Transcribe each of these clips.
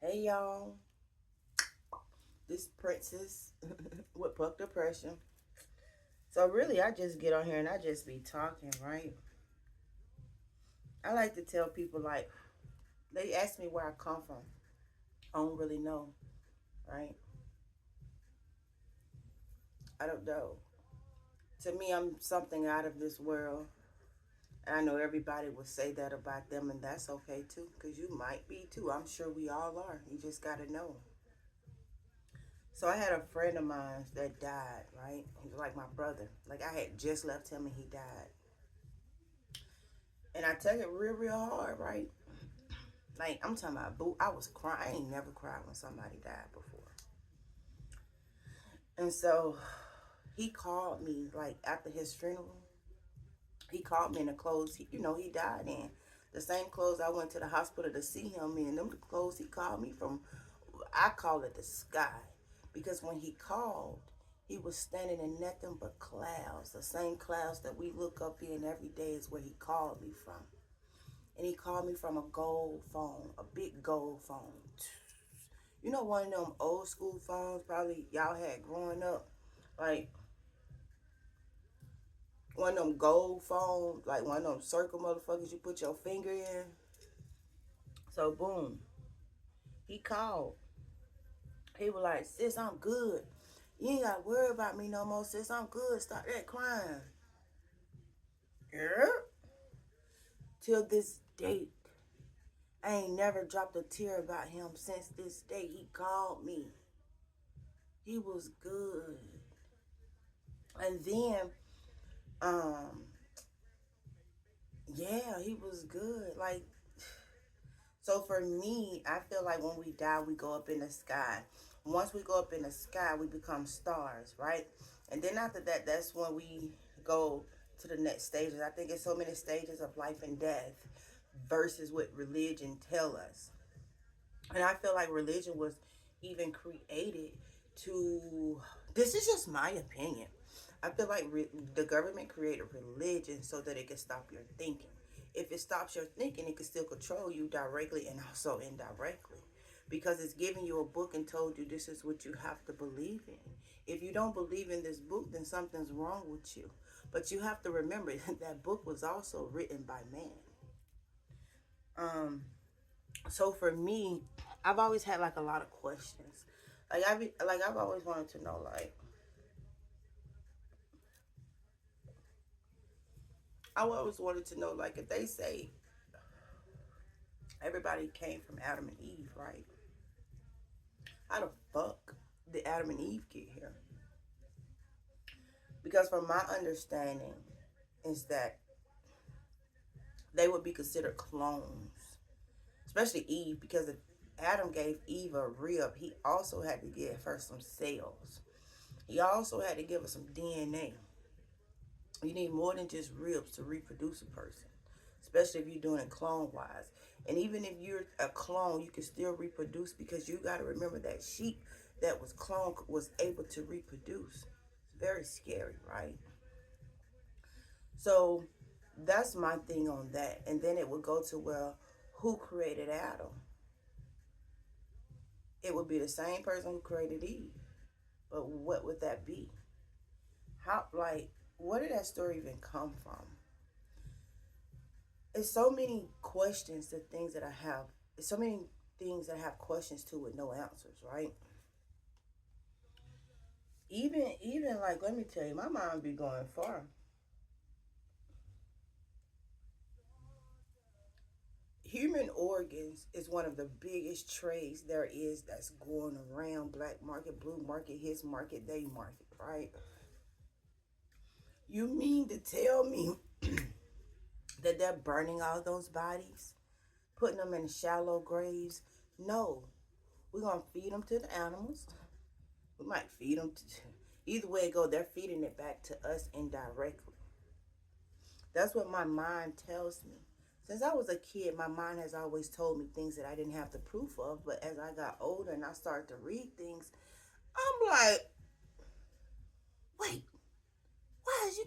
Hey y'all, this Princess with PuckDepression. So really, I just get on here and I just be talking, right? I like to tell people like they ask me where I come from. I don't really know, right? I don't know. To me, I'm something out of this world. And I know everybody will say that about them, and that's okay too, because you might be too. I'm sure we all are. You just gotta know. So I had a friend of mine that died, right? He was like my brother. Like I had just left him and he died. And I took it real, real hard, right? Like I'm talking about, boo. I was crying. I ain't never cried when somebody died before. And so he called me like after his funeral. He called me in the clothes he died in. The same clothes I went to the hospital to see him in. Them the clothes he called me from. I call it the sky because when he called, he was standing in nothing but clouds. The same clouds that we look up in every day is where he called me from. And he called me from a gold phone, a big gold phone. You know, one of them old school phones probably y'all had growing up, like one of them gold phones, like one of them circle motherfuckers you put your finger in. So boom, he called. He was like, sis, I'm good. You ain't gotta worry about me no more, sis. I'm good. Stop that crying. Yeah. Till this date, I ain't never dropped a tear about him since this day. He called me. He was good. And then, um, yeah, he was good. Like, so for me, I feel like when we die, we go up in the sky. Once we go up in the sky, we become stars, right? And then after that, that's when we go to the next stages. I think it's so many stages of life and death versus what religion tell us. And I feel like religion was even created to, this is just my opinion. I feel like the government created religion so that it could stop your thinking. If it stops your thinking, it can still control you directly and also indirectly. Because it's giving you a book and told you this is what you have to believe in. If you don't believe in this book, then something's wrong with you. But you have to remember that book was also written by man. Um, so for me, I've always had like a lot of questions. I've always wanted to know like I always wanted to know like if they say everybody came from Adam and Eve, right? How the fuck did Adam and Eve get here? Because from my understanding is that they would be considered clones, especially Eve, because if Adam gave Eve a rib, he also had to give her some cells. He also had to give her some DNA. You need more than just ribs to reproduce a person, especially if you're doing it clone wise. And even if you're a clone, you can still reproduce because you got to remember that sheep that was cloned was able to reproduce. It's very scary, right? So that's my thing on that. And then it would go to, well, who created Adam? It would be the same person who created Eve. But what would that be? How, like, where did that story even come from? It's so many questions, the things that I have. It's so many things that I have questions to with no answers, right? Even like let me tell you, my mind be going far. Human organs is one of the biggest trades there is that's going around black market, blue market, his market, they market, right? You mean to tell me that they're burning all those bodies, putting them in shallow graves? No, we're gonna feed them to the animals. We might feed them. Either way it go, they're feeding it back to us indirectly. That's what my mind tells me. Since I was a kid, my mind has always told me things that I didn't have the proof of. But as I got older and I started to read things, I'm like, wait, why is you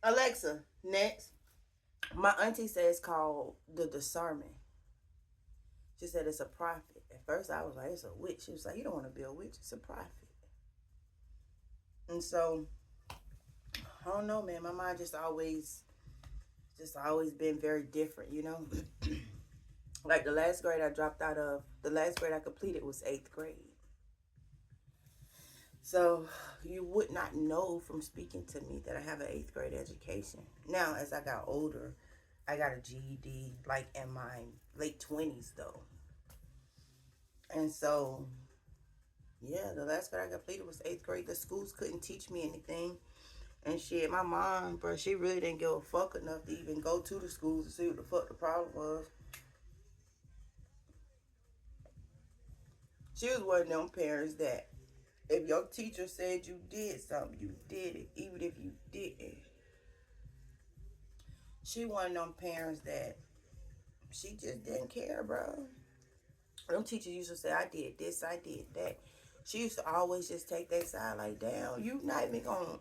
Alexa? Next, my auntie says it's called the discernment. She said it's a prophet. At first I was like, it's a witch. She was like, you don't want to be a witch, it's a prophet. And so I don't know, man. My mind just always been very different, you know. Like the last grade I dropped out of, the last grade I completed was 8th grade. So you would not know from speaking to me that I have an 8th grade education. Now, as I got older, I got a GED like in my late 20s though. And so, yeah, the last grade I completed was 8th grade. The schools couldn't teach me anything. And shit, my mom, bro, she really didn't give a fuck enough to even go to the schools to see what the fuck the problem was. She was one of them parents that if your teacher said you did something, you did it, even if you didn't. She one of them parents that she just didn't care, bro. Them teachers used to say, I did this, I did that. She used to always just take their side like, damn, you not even gonna.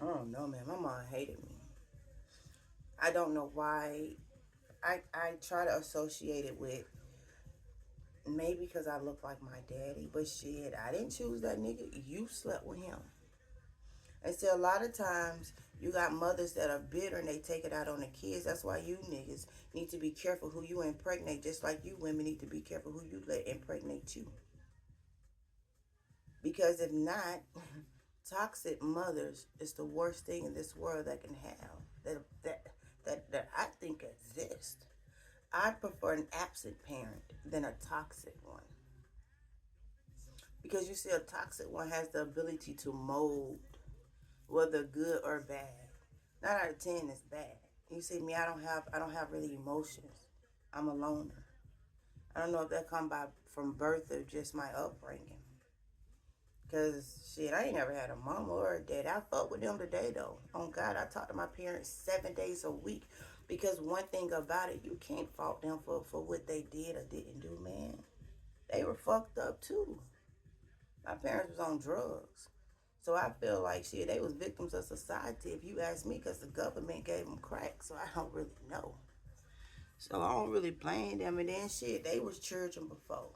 I don't know, man. My mom hated me. I don't know why. I try to associate it with maybe because I look like my daddy, but shit, I didn't choose that nigga. You slept with him. And see, a lot of times you got mothers that are bitter and they take it out on the kids. That's why you niggas need to be careful who you impregnate, just like you women need to be careful who you let impregnate you. Because if not, toxic mothers is the worst thing in this world that can have. That I think exists. I prefer an absent parent than a toxic one. Because you see, a toxic one has the ability to mold, whether good or bad. 9 out of 10 is bad. You see me, I don't have really emotions. I'm a loner. I don't know if that come by from birth or just my upbringing. Cause shit, I ain't never had a mama or a dad. I fuck with them today though. On God, I talk to my parents 7 days a week. Because one thing about it, you can't fault them for what they did or didn't do, man. They were fucked up too. My parents was on drugs. So I feel like shit, they was victims of society if you ask me, because the government gave them crack. So I don't really know. So I don't really blame them. And then shit, they was children before.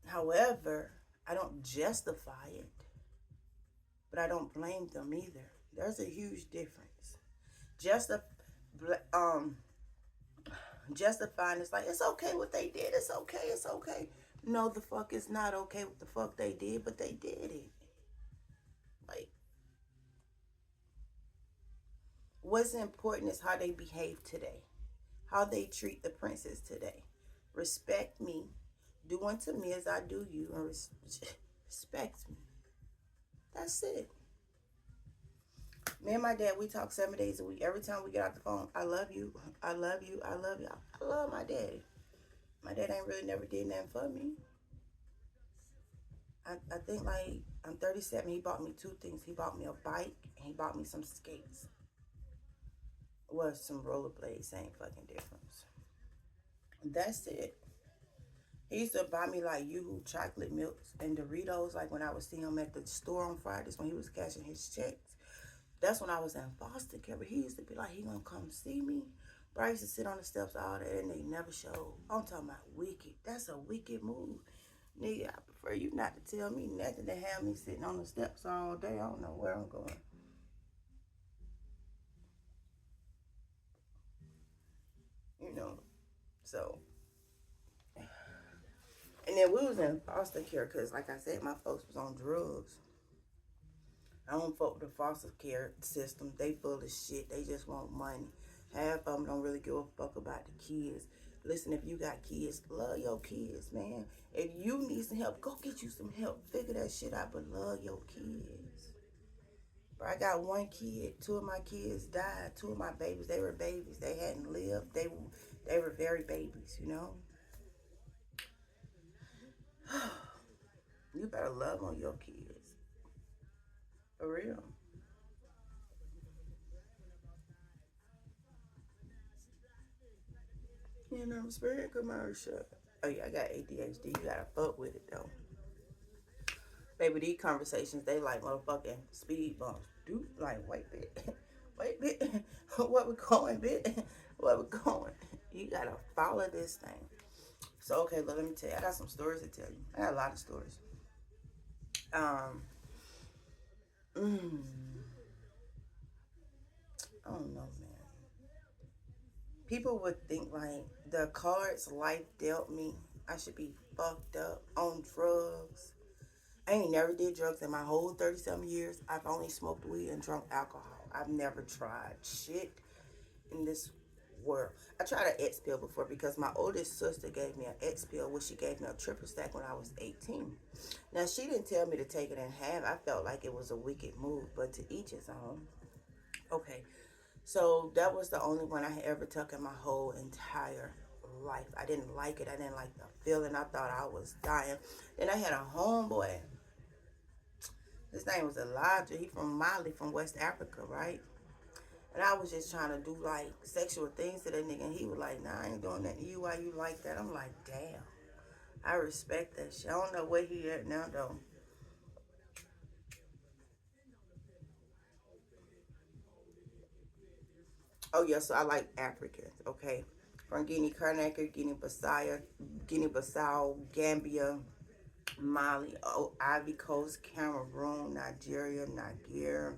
However, I don't justify it, but I don't blame them either. There's a huge difference. Justif- um, Justifying it's like, it's okay what they did. It's okay. It's okay. No, the fuck it's not okay what the fuck they did, but they did it. Like, what's important is how they behave today, how they treat the princess today. Respect me, do unto me as I do you, and respect me. That's it. Me and my dad, we talk 7 days a week. Every time we get off the phone, I love you, I love you, I love you. I love my dad. My dad ain't really never did nothing for me. I think like I'm 37. He bought me two things. He bought me a bike and he bought me some skates. Well, some rollerblades, same fucking difference. That's it. He used to buy me like Yoo-Hoo chocolate milks and Doritos, like when I would see him at the store on Fridays when he was cashing his checks. That's when I was in foster care. But he used to be like, he gonna come see me. But I used to sit on the steps all day and they never showed. I'm talking about wicked. That's a wicked move. Nigga, I prefer you not to tell me nothing than have me sitting on the steps all day. I don't know where I'm going. You know. So, and then we was in foster care because, like I said, my folks was on drugs. I don't fuck with the foster care system. They full of shit. They just want money. Half of them don't really give a fuck about the kids. Listen, if you got kids, love your kids, man. If you need some help, go get you some help. Figure that shit out, but love your kids. But I got one kid. Two of my kids died. Two of my babies, they were babies. They hadn't lived. They were very babies, you know. You better love on your kids. For real. You know, spirit commercial. Oh yeah, I got ADHD. You gotta fuck with it though. Baby, these conversations, they like motherfucking speed bumps. Dude, like, wait, bit. Wait, bit. What we going, bit? Where we going? You gotta follow this thing. So okay, look, let me tell you. I got some stories to tell you. I got a lot of stories. Um, mm, I don't know, man. People would think like the cards life dealt me, I should be fucked up on drugs. I ain't never did drugs in my whole 30-something years. I've only smoked weed and drunk alcohol. I've never tried shit in this world. I tried an X pill before because my oldest sister gave me an X pill, which she gave me a triple stack when I was 18. Now, she didn't tell me to take it in half. I felt like it was a wicked move, but to each his own. Okay, so that was the only one I had ever took in my whole entire life. I didn't like it. I didn't like the feeling. I thought I was dying. Then I had a homeboy. His name was Elijah. He from Mali, from West Africa, right? And I was just trying to do like sexual things to that nigga. And he was like, nah, I ain't doing that to you. Why you like that? I'm like, damn. I respect that shit. I don't know where he at now, though. Oh, yeah, so I like Africans, okay? From Guinea-Conakry, Guinea-Bissau, Gambia, Mali, Ivory Coast, Cameroon, Nigeria, Niger,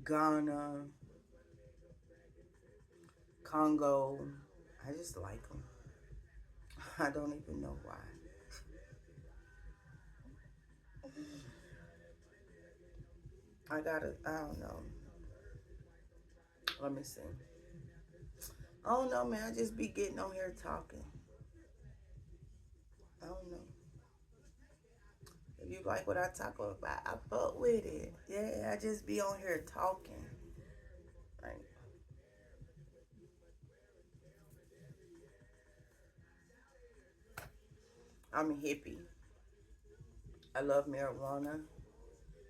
Ghana, Congo. I just like them. I don't even know why. I don't know. Let me see. I don't know, man. I just be getting on here talking. I don't know. If you like what I talk about, I fuck with it. Yeah, I just be on here talking. Like, I'm a hippie. I love marijuana.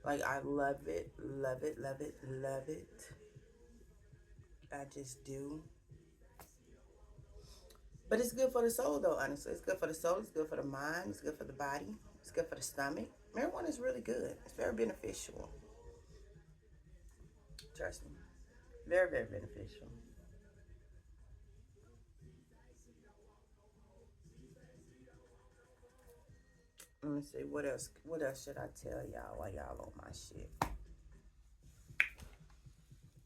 Like, I love it, love it, love it, love it. I just do. But it's good for the soul, though, honestly. It's good for the soul. It's good for the mind. It's good for the body. It's good for the stomach. Marijuana is really good. It's very beneficial. Trust me. Very, very beneficial. Let me see. What else? What else should I tell y'all while y'all on my shit?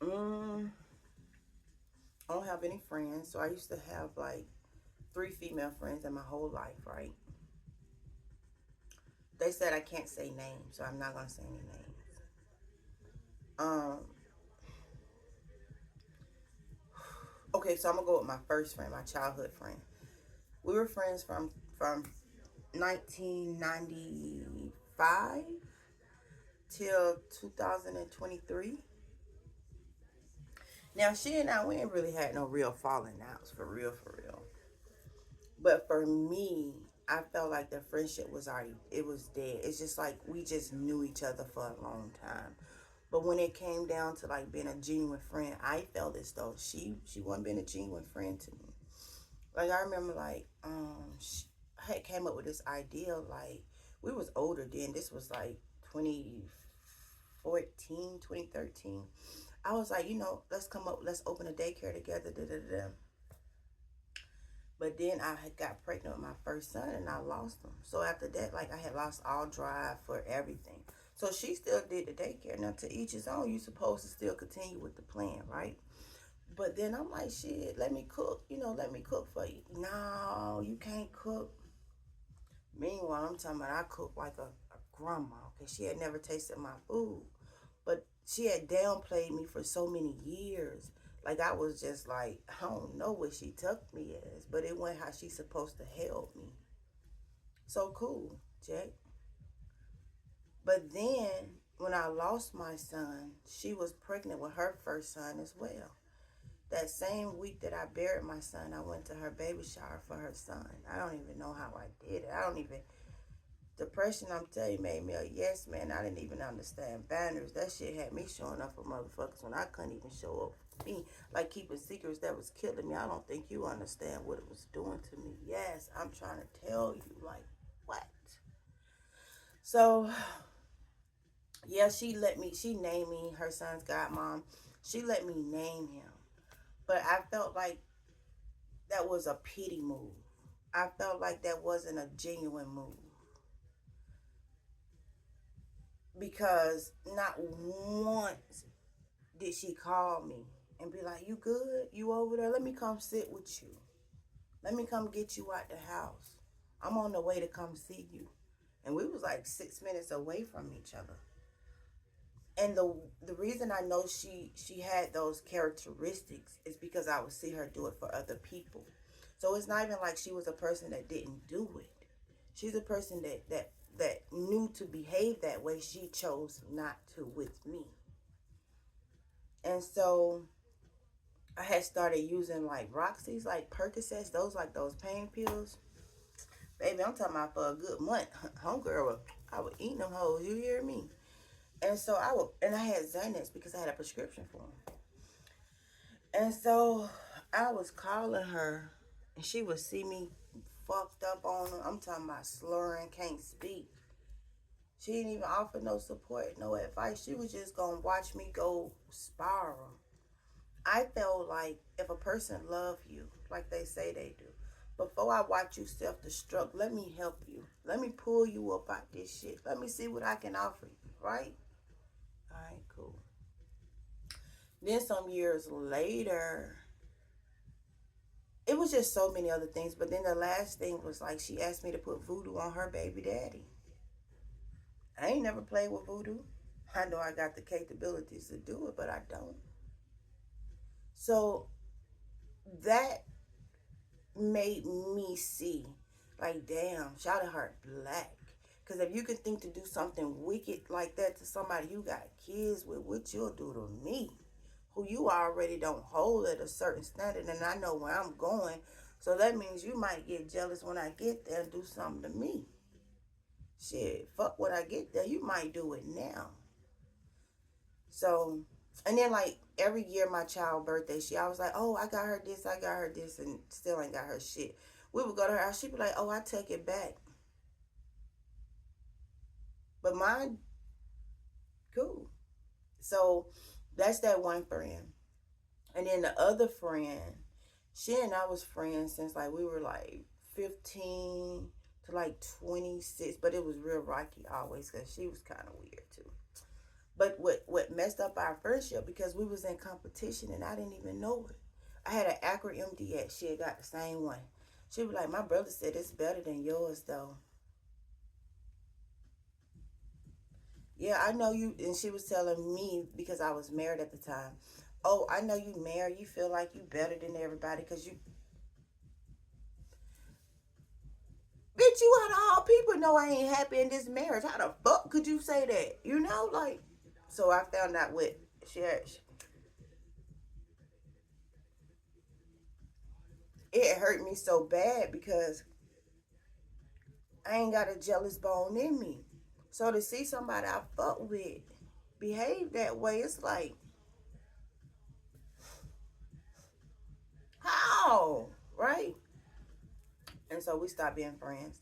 Mm, I don't have any friends. So I used to have like 3 female friends in my whole life, right? They said I can't say names, so I'm not gonna say any names. Um, okay, so I'm gonna go with my first friend, my childhood friend. We were friends from 1995 till 2023. Now she and I, we ain't really had no real falling outs, for real, for real. But for me, I felt like the friendship was already, it was dead. It's just like we just knew each other for a long time. But when it came down to like being a genuine friend, I felt as though she wasn't being a genuine friend to me. Like I remember like I had came up with this idea like we was older then. This was like 2014, 2013. I was like, let's come up, let's open a daycare together. Da, da, da. But then I had got pregnant with my first son and I lost him. So after that, like I had lost all drive for everything. So she still did the daycare. Now to each his own, you supposed to still continue with the plan, right? But then I'm like, shit, let me cook, let me cook for you. No, you can't cook. Meanwhile, I'm talking about I cook like a grandma because she had never tasted my food. But she had downplayed me for so many years. Like I was just like, I don't know what she took me as, but it went how she's supposed to help me. So cool, Jack. But then when I lost my son, she was pregnant with her first son as well. That same week that I buried my son, I went to her baby shower for her son. I don't even know how I did it. I don't even. Depression, I'm telling you, made me a yes man. I didn't even understand boundaries. That shit had me showing up for motherfuckers when I couldn't even show up for me. Like keeping secrets that was killing me. I don't think you understand what it was doing to me. Yes, I'm trying to tell you. Like, what? So, yeah, she named me her son's godmom. She let me name him. But I felt like that was a pity move. I felt like that wasn't a genuine move because not once did she call me and be like, "You good? You over there? Let me come sit with you. Let me come get you out the house. I'm on the way to come see you." And we was like 6 minutes away from each other. And the reason I know she had those characteristics is because I would see her do it for other people. So it's not even like she was a person that didn't do it. She's a person that knew to behave that way. She chose not to with me. And so I had started using like Roxy's, like Percocets, those like those pain pills. Baby, I'm talking about for a good month. Homegirl, I would eat them hoes. You hear me? And so I had Xanax because I had a prescription for them. And so I was calling her, and she would see me fucked up on her. I'm talking about slurring, can't speak. She didn't even offer no support, no advice. She was just gonna watch me go spiral. I felt like if a person love you, like they say they do, before I watch you self-destruct, let me help you. Let me pull you up out this shit. Let me see what I can offer you, right? All right, cool. Then some years later, it was just so many other things. But then the last thing was like she asked me to put voodoo on her baby daddy. I ain't never played with voodoo. I know I got the capabilities to do it, but I don't. So that made me see, like, damn, shout heart black. Because if you can think to do something wicked like that to somebody you got kids with, what you'll do to me, who you already don't hold at a certain standard, and I know where I'm going. So that means you might get jealous when I get there and do something to me. Shit, fuck when I get there, you might do it now. So, and then like every year my child birthday, I was like, oh, I got her this, and still ain't got her shit. We would go to her house, she'd be like, oh, I take it back. But mine, cool. So that's that one friend. And then the other friend, she and I was friends since like we were like 15 to like 26, but it was real rocky always because she was kind of weird too. But what messed up our friendship because we was in competition and I didn't even know it. I had an Acura MDX. She had got the same one. She was like, my brother said it's better than yours though. Yeah, I know you. And she was telling me because I was married at the time. Oh, I know you married. You feel like you better than everybody because you, bitch, you out of all people know I ain't happy in this marriage. How the fuck could you say that? You know, like, so I found out what she had. It hurt me so bad because I ain't got a jealous bone in me. So to see somebody I fuck with behave that way, it's like, how? Right? And so we stopped being friends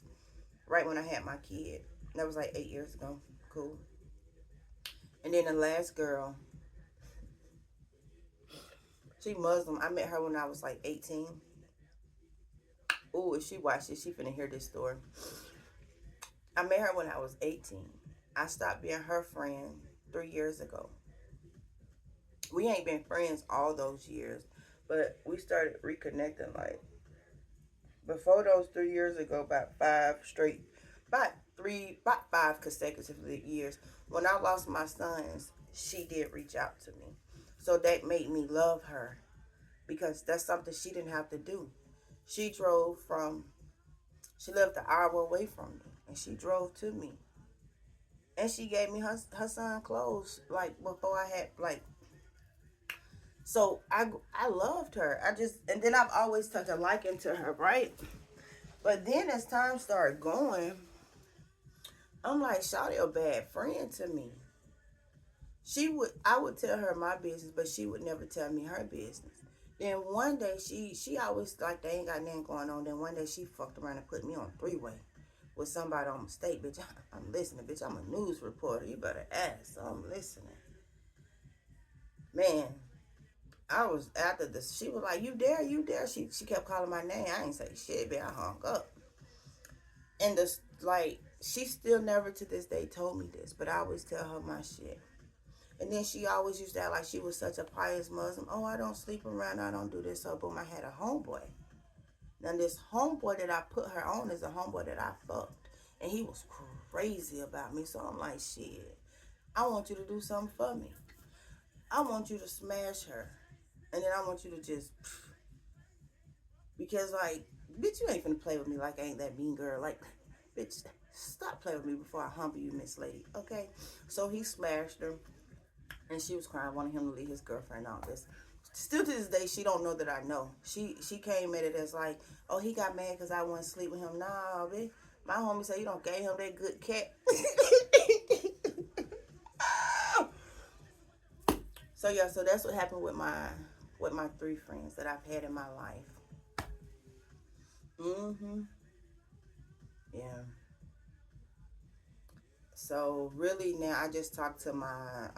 right when I had my kid. That was like 8 years ago. Cool. And then the last girl, she Muslim. I met her when I was like 18. Ooh, if she watched it, she finna hear this story. I met her when I was 18. I stopped being her friend 3 years ago. We ain't been friends all those years, but we started reconnecting like before those 3 years ago, about five consecutive years. When I lost my sons, she did reach out to me. So that made me love her because that's something she didn't have to do. She drove from, she lived an hour away from me and she drove to me. And she gave me her son clothes like before I had like, so I loved her. And then I've always took a liking to her, right? But then as time started going, I'm like, Shawty a bad friend to me. I would tell her my business, but she would never tell me her business. Then one day she always like they ain't got nothing going on. Then one day she fucked around and put me on three-way with somebody on mistake, bitch. I'm listening, bitch. I'm a news reporter. You better ask. So I'm listening. Man, I was after this. She was like, "You there? You there?" She kept calling my name. I ain't say shit, but I hung up. And this like she still never to this day told me this, but I always tell her my shit. And then she always used to act like she was such a pious Muslim. Oh, I don't sleep around. I don't do this. So boom, I had a homeboy. Now this homeboy that I put her on is a homeboy that I fucked, and he was crazy about me. So I'm like, shit. I want you to do something for me. I want you to smash her, and then I want you to just because like, bitch, you ain't finna play with me like I ain't that mean girl. Like, bitch, stop playing with me before I humble you, Miss Lady. Okay? So he smashed her, and she was crying, wanting him to leave his girlfriend and all this. Still to this day, she don't know that I know. She came at it as like, oh, he got mad because I wouldn't sleep with him. Nah, bitch. My homie said you don't gave him that good cat. So yeah, so that's what happened with my 3 friends that I've had in my life. Mm-hmm. Yeah. So really now I just talk to my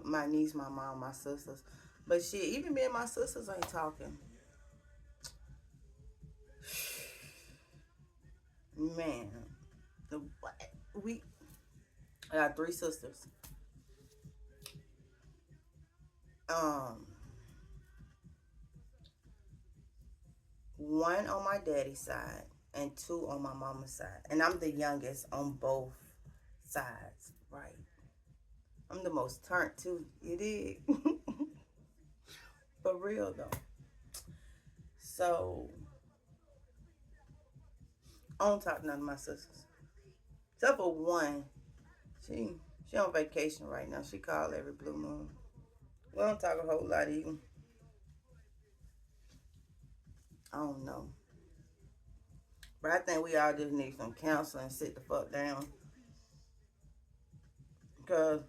my niece, my mom, my sisters. But shit, even me and my sisters ain't talking. Man, the what? I got 3 sisters. Um, one on my daddy's side and 2 on my mama's side. And I'm the youngest on both sides, right? I'm the most turned too. You did. For real though. So I don't talk to none of my sisters. Except for one. She she on vacation right now. She called every blue moon. We don't talk a whole lot either. I don't know. But I think we all just need some counseling and sit the fuck down. Because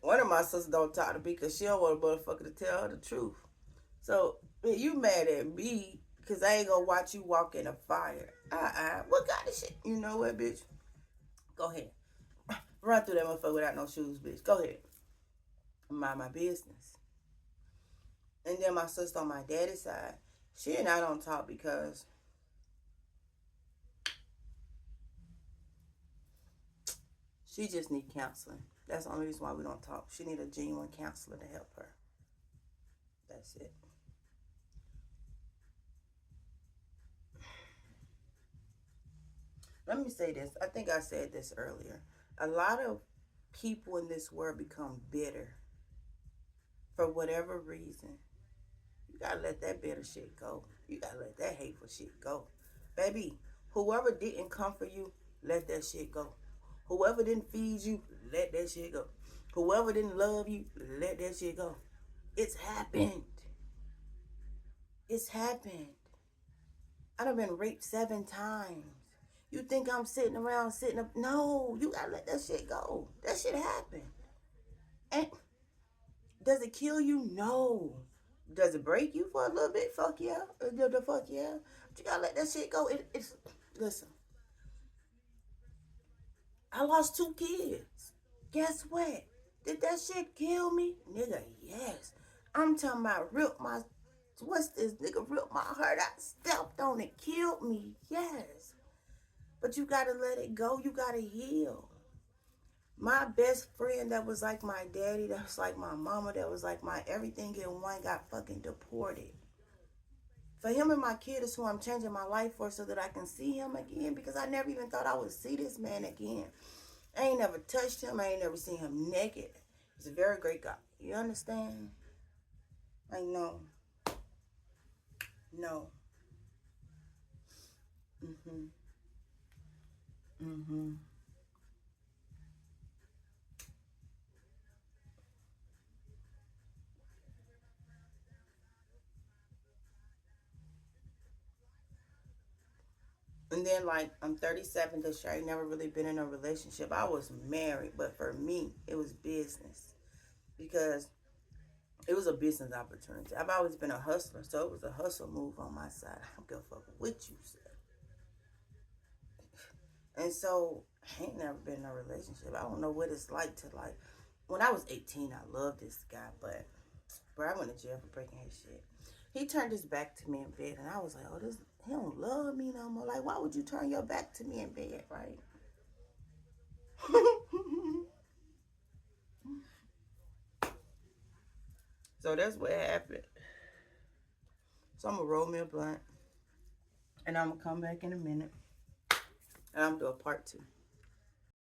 one of my sisters don't talk to me because she don't want a motherfucker to tell her the truth. So, you mad at me because I ain't gonna watch you walk in a fire. What kind of shit? You know what, bitch? Go ahead. Run through that motherfucker without no shoes, bitch. Go ahead. Mind my business. And then my sister on my daddy's side, she and I don't talk because she just need counseling. That's the only reason why we don't talk. She need a genuine counselor to help her. That's it. Let me say this. I think I said this earlier. A lot of people in this world become bitter for whatever reason. You gotta let that bitter shit go. You gotta let that hateful shit go. Baby, whoever didn't come for you, let that shit go. Whoever didn't feed you, let that shit go. Whoever didn't love you, let that shit go. It's happened. It's happened. I done been raped 7 times. You think I'm sitting around sitting up? No, you gotta let that shit go. That shit happened. And does it kill you? No. Does it break you for a little bit? Fuck yeah. The fuck yeah. But you gotta let that shit go. It's listen. I lost 2 kids. Guess what? Did that shit kill me? Nigga, yes. I'm talking about rip my what's this nigga ripped my heart out, stepped on it, killed me. Yes. But you gotta let it go. You gotta heal. My best friend that was like my daddy, that was like my mama, that was like my everything in one got fucking deported. For him and my kid is who I'm changing my life for so that I can see him again because I never even thought I would see this man again. I ain't never touched him. I ain't never seen him naked. He's a very great guy. You understand? I know. No. Mm-hmm. Mm-hmm. And then, like, I'm 37 this year. I ain't never really been in a relationship. I was married, but for me, it was business because it was a business opportunity. I've always been a hustler, so it was a hustle move on my side. I don't give a fuck what you say. And so, I ain't never been in a relationship. I don't know what it's like to, like, when I was 18, I loved this guy, but bro, I went to jail for breaking his shit. He turned his back to me in bed, and I was like, oh, this, he don't love me no more. Like, why would you turn your back to me in bed, right? So that's what happened. So I'm gonna roll me a blunt, and I'm gonna come back in a minute, and I'm gonna do a part 2.